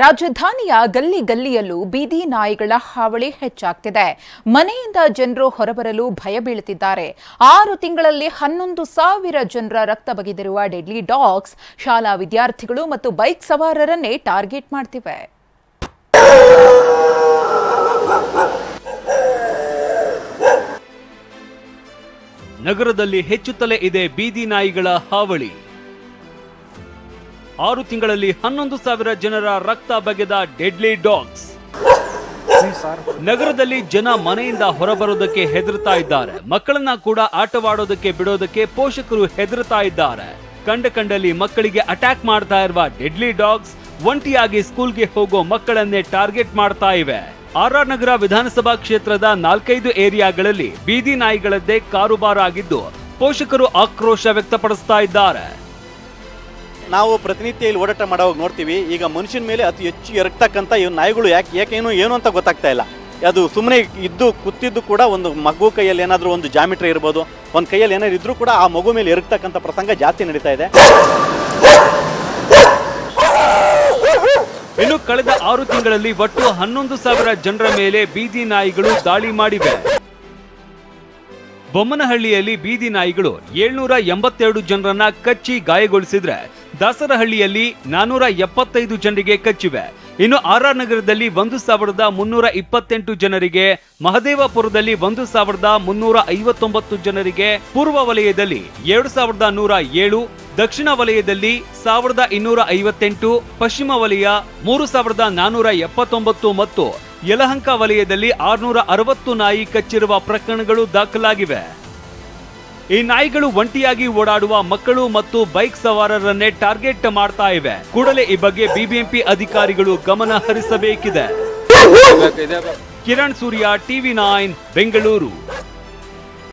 ರಾಜಧಾನಿಯ ಗಲ್ಲಿ ಗಲ್ಲಿಯಲ್ಲೂ ಬೀದಿ ನಾಯಿಗಳ ಹಾವಳಿ ಹೆಚ್ಚಾಗ್ತಿದೆ. ಮನೆಯಿಂದ ಜನರು ಹೊರಬರಲು ಭಯ ಬೀಳುತ್ತಿದ್ದಾರೆ. 6 ತಿಂಗಳಲ್ಲಿ 11,000 ಜನರ ರಕ್ತ ಬಗೆದಿರುವ ಡೆಡ್ಲಿ ಡಾಗ್ಸ್ ಶಾಲಾ ವಿದ್ಯಾರ್ಥಿಗಳು ಮತ್ತು ಬೈಕ್ ಸವಾರರನ್ನೇ ಟಾರ್ಗೆಟ್ ಮಾಡ್ತಿವೆ. ನಗರದಲ್ಲಿ ಹೆಚ್ಚುತ್ತಲೇ ಇದೆ ಬೀದಿ ನಾಯಿಗಳ ಹಾವಳಿ. 6 ತಿಂಗಳಲ್ಲಿ 11,000 ಜನರ ರಕ್ತ ಬಗೆದ ಡೆಡ್ಲಿ ಡಾಗ್ಸ್. ನಗರದಲ್ಲಿ ಜನ ಮನೆಯಿಂದ ಹೊರಬರೋದಕ್ಕೆ ಹೆದರ್ತಾ ಇದ್ದಾರೆ. ಮಕ್ಕಳನ್ನ ಕೂಡ ಆಟವಾಡೋದಕ್ಕೆ ಬಿಡೋದಕ್ಕೆ ಪೋಷಕರು ಹೆದರ್ತಾ ಇದ್ದಾರೆ. ಕಂಡಲ್ಲಿ ಮಕ್ಕಳಿಗೆ ಅಟ್ಯಾಕ್ ಮಾಡ್ತಾ ಇರುವ ಡೆಡ್ಲಿ ಡಾಗ್ಸ್ ಒಂಟಿಯಾಗಿ ಸ್ಕೂಲ್ಗೆ ಹೋಗೋ ಮಕ್ಕಳನ್ನೇ ಟಾರ್ಗೆಟ್ ಮಾಡ್ತಾ ಇವೆ. ಆರ್.ಆರ್. ನಗರ ವಿಧಾನಸಭಾ ಕ್ಷೇತ್ರದ 4-5 ಏರಿಯಾಗಳಲ್ಲಿ ಬೀದಿ ನಾಯಿಗಳದ್ದೇ ಕಾರುಬಾರ ಆಗಿದ್ದು ಪೋಷಕರು ಆಕ್ರೋಶ ವ್ಯಕ್ತಪಡಿಸ್ತಾ ಇದ್ದಾರೆ. ನಾವು ಪ್ರತಿನಿತ್ಯ ಇಲ್ಲಿ ಓಡಾಟ ಮಾಡೋವಾಗ ನೋಡ್ತೀವಿ, ಈಗ ಮನುಷ್ಯನ ಮೇಲೆ ಅತಿ ಹೆಚ್ಚು ಎರಗ್ತಕ್ಕಂಥ ಇವು ನಾಯಿಗಳು ಏನು ಅಂತ ಗೊತ್ತಾಗ್ತಾ ಇಲ್ಲ. ಅದು ಸುಮ್ಮನೆ ಕೂತಿದ್ದು ಕೂಡ ಒಂದು ಮಗು ಕೈಯಲ್ಲಿ ಏನಾದರೂ ಒಂದು ಜಾಮಿಟ್ರಿ ಇರ್ಬೋದು, ಒಂದು ಕೈಯಲ್ಲಿ ಏನಾದ್ರು ಇದ್ರೂ ಕೂಡ ಆ ಮಗು ಮೇಲೆ ಎರಗ್ತಕ್ಕಂಥ ಪ್ರಸಂಗ ಜಾಸ್ತಿ ನಡೀತಾ ಇದೆ. ಇನ್ನು ಕಳೆದ 6 ತಿಂಗಳಲ್ಲಿ ಒಟ್ಟು 11,000 ಜನರ ಮೇಲೆ ಬೀದಿ ನಾಯಿಗಳು ದಾಳಿ ಮಾಡಿವೆ. ಬೊಮ್ಮನಹಳ್ಳಿಯಲ್ಲಿ ಬೀದಿ ನಾಯಿಗಳು 782 ಜನರನ್ನ ಕಚ್ಚಿ ಗಾಯಗೊಳಿಸಿದ್ರೆ ದಾಸರಹಳ್ಳಿಯಲ್ಲಿ 475 ಜನರಿಗೆ ಕಚ್ಚಿವೆ. ಇನ್ನು ಆರ್.ಆರ್. ನಗರದಲ್ಲಿ 1,328 ಜನರಿಗೆ, ಮಹದೇವಪುರದಲ್ಲಿ 1,359 ಜನರಿಗೆ, ಪೂರ್ವ ವಲಯದಲ್ಲಿ 2,107, ದಕ್ಷಿಣ ವಲಯದಲ್ಲಿ 1,258, ಪಶ್ಚಿಮ ವಲಯ 3,479 ಮತ್ತು ಯಲಹಂಕ ವಲಯದಲ್ಲಿ 660 ನಾಯಿ ಕಚ್ಚಿರುವ ಪ್ರಕರಣಗಳು ದಾಖಲಾಗಿವೆ. ಈ ನಾಯಿಗಳು ಒಂಟಿಯಾಗಿ ಓಡಾಡುವ ಮಕ್ಕಳು ಮತ್ತು ಬೈಕ್ ಸವಾರರನ್ನೇ ಟಾರ್ಗೆಟ್ ಮಾಡ್ತಾ ಇವೆ. ಕೂಡಲೇ ಈ ಬಗ್ಗೆ ಬಿಬಿಎಂಪಿ ಅಧಿಕಾರಿಗಳು ಗಮನ ಹರಿಸಬೇಕಿದೆ. ಕಿರಣ್ ಸೂರ್ಯ, TV9 ಬೆಂಗಳೂರು.